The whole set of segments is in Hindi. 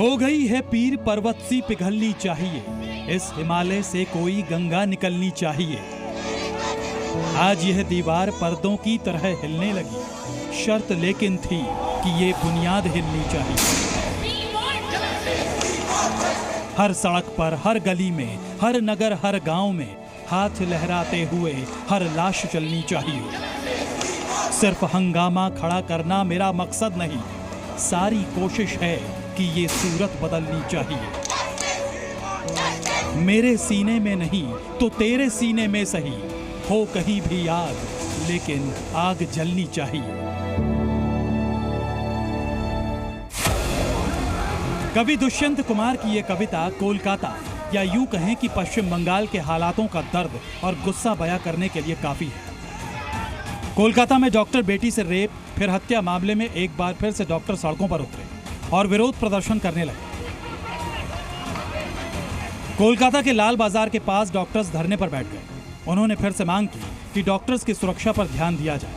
हो गई है पीर पर्वत सी पिघलनी चाहिए, इस हिमालय से कोई गंगा निकलनी चाहिए। आज यह दीवार पर्दों की तरह हिलने लगी, शर्त लेकिन थी कि ये बुनियाद हिलनी चाहिए। हर सड़क पर, हर गली में, हर नगर, हर गांव में हाथ लहराते हुए हर लाश चलनी चाहिए। सिर्फ हंगामा खड़ा करना मेरा मकसद नहीं, सारी कोशिश है कि ये सूरत बदलनी चाहिए। मेरे सीने में नहीं तो तेरे सीने में सही, हो कहीं भी आग, लेकिन आग जलनी चाहिए। कवि दुष्यंत कुमार की ये कविता कोलकाता या यूं कहें कि पश्चिम बंगाल के हालातों का दर्द और गुस्सा बयां करने के लिए काफी है। कोलकाता में डॉक्टर बेटी से रेप फिर हत्या मामले में एक बार फिर से डॉक्टर सड़कों पर उतरे और विरोध प्रदर्शन करने लगे। कोलकाता के लाल बाजार के पास डॉक्टर्स धरने पर बैठ गए। उन्होंने फिर से मांग की कि डॉक्टर्स की सुरक्षा पर ध्यान दिया जाए,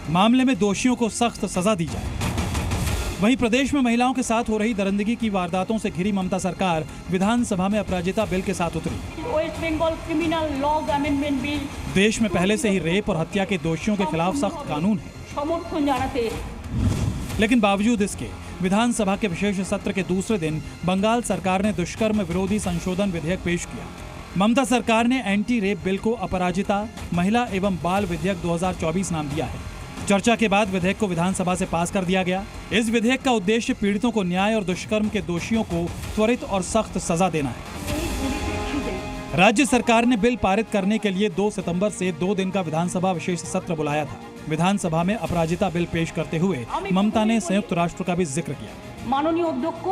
मामले में दोषियों को सख्त सजा दी जाए। वहीं प्रदेश में महिलाओं के साथ हो रही दरिंदगी की वारदातों से घिरी ममता सरकार विधानसभा में अपराजिता बिल के साथ उतरी। West Bengal criminal laws amendment bill, देश में पहले से ही रेप और हत्या के दोषियों के खिलाफ सख्त कानून है, समर्थन जानाते। लेकिन बावजूद इसके विधानसभा के विशेष सत्र के दूसरे दिन बंगाल सरकार ने दुष्कर्म विरोधी संशोधन विधेयक पेश किया। ममता सरकार ने एंटी रेप बिल को अपराजिता महिला एवं बाल विधेयक 2024 नाम दिया है। चर्चा के बाद विधेयक को विधानसभा से पास कर दिया गया। इस विधेयक का उद्देश्य पीड़ितों को न्याय और दुष्कर्म के दोषियों को त्वरित और सख्त सजा देना है। राज्य सरकार ने बिल पारित करने के लिए 2 सितंबर से 2 दिन का विधानसभा विशेष सत्र बुलाया था। विधानसभा में अपराजिता बिल पेश करते हुए ममता ने संयुक्त राष्ट्र का भी जिक्र किया। माननीय अध्यक्ष,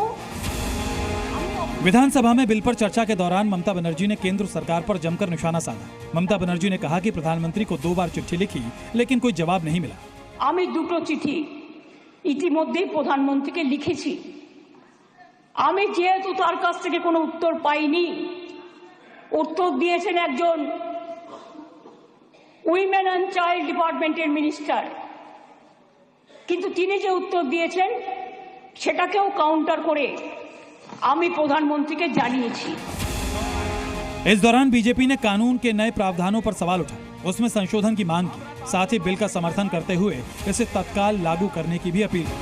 विधानसभा में बिल पर चर्चा के दौरान ममता बनर्जी ने केंद्र सरकार पर जमकर निशाना साधा। ममता बनर्जी ने कहा कि प्रधानमंत्री को 2 बार चिट्ठी लिखी, लेकिन कोई जवाब नहीं मिला। আমি দুটো চিঠি ইতিমধ্যেই প্রধানমন্ত্রীকে লিখেছি। আমি যেহেতু তার কাছ থেকে কোনো উত্তর পাইনি, উত্তর দিয়েছেন একজন উইমেন অ্যান্ড চাইল্ড ডিপার্টমেন্টের মিনিস্টার, কিন্তু তিনি যে উত্তর দিয়েছেন সেটাকেও কাউন্টার করে আমি প্রধানমন্ত্রীকে জানিয়েছি। इस दौरान बीजेपी ने कानून के नए प्रावधानों पर सवाल उठाए, उसमें संशोधन की मांग की, साथ ही बिल का समर्थन करते हुए इसे तत्काल लागू करने की भी अपील की।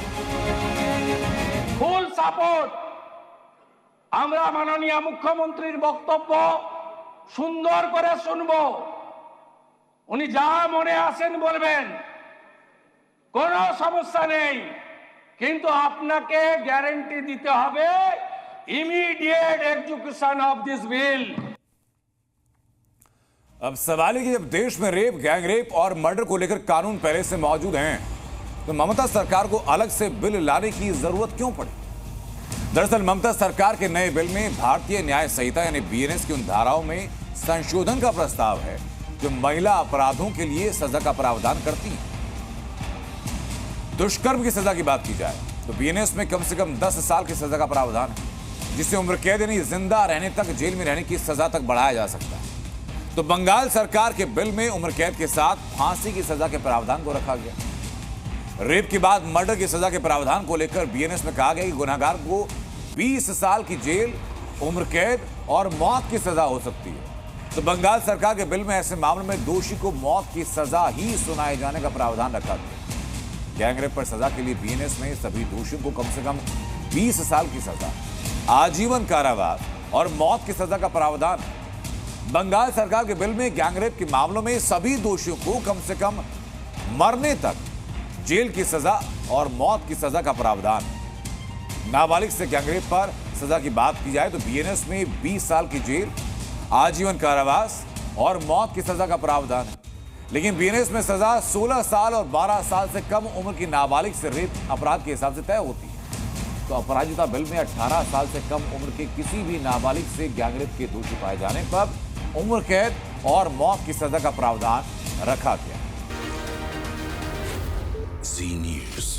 Full support. আমরা মাননীয় মুখ্যমন্ত্রীর বক্তব্য সুন্দর করে শুনবো, উনি যা মনে আসেন বলবেন, কোনো সমস্যা নেই, কিন্তু আপনাকে গ্যারান্টি দিতে হবে immediate execution of this bill. अब सवाल है कि जब देश में रेप, गैंग रेप और मर्डर को लेकर कानून पहले से मौजूद हैं, तो ममता सरकार को अलग से बिल लाने की जरूरत क्यों पड़ी? दरअसल ममता सरकार के नए बिल में भारतीय न्याय संहिता यानी बीएनएस की उन धाराओं में संशोधन का प्रस्ताव है जो महिला अपराधों के लिए सजा का प्रावधान करती है। दुष्कर्म की सजा की बात की जाए तो बीएनएस में कम से कम 10 साल की सजा का प्रावधान है, जिससे उम्र कैद यानी जिंदा रहने तक जेल में रहने की सजा तक बढ़ाया जा सकता है। तो बंगाल सरकार के बिल में उम्र कैद के साथ फांसी की सजा के प्रावधान को रखा गया। रेप के बाद मर्डर की सजा के प्रावधान को लेकर बीएनएस में कहा गया कि गुनहगार को 20 साल की जेल, उम्र कैद और मौत की सजा हो सकती है। तो बंगाल सरकार के बिल में ऐसे मामलों में दोषी को मौत की सजा ही सुनाए जाने का प्रावधान रखा गया। गैंग रेप पर सजा के लिए बीएनएस में सभी दोषियों को कम से कम 20 साल की सजा, आजीवन कारावास और मौत की सजा का प्रावधान। बंगाल सरकार के बिल में गैंगरेप के मामलों में सभी दोषियों को कम से कम मरने तक जेल की सजा और मौत की सजा का प्रावधान। नाबालिग से गैंगरेप पर सजा की बात की जाए तो बीएनएस में 20 साल की जेल, आजीवन कारावास और मौत की सजा का प्रावधान है। लेकिन बीएनएस में सजा 16 साल और 12 साल से कम उम्र की नाबालिग से रेप अपराध के हिसाब से तय होती है। तो अपराजिता बिल में 18 साल से कम उम्र के किसी भी नाबालिग से गैंगरेप के दोषी पाए जाने पर उम्र कैद और मौत की सजा का प्रावधान रखा गया। जी न्यूज़।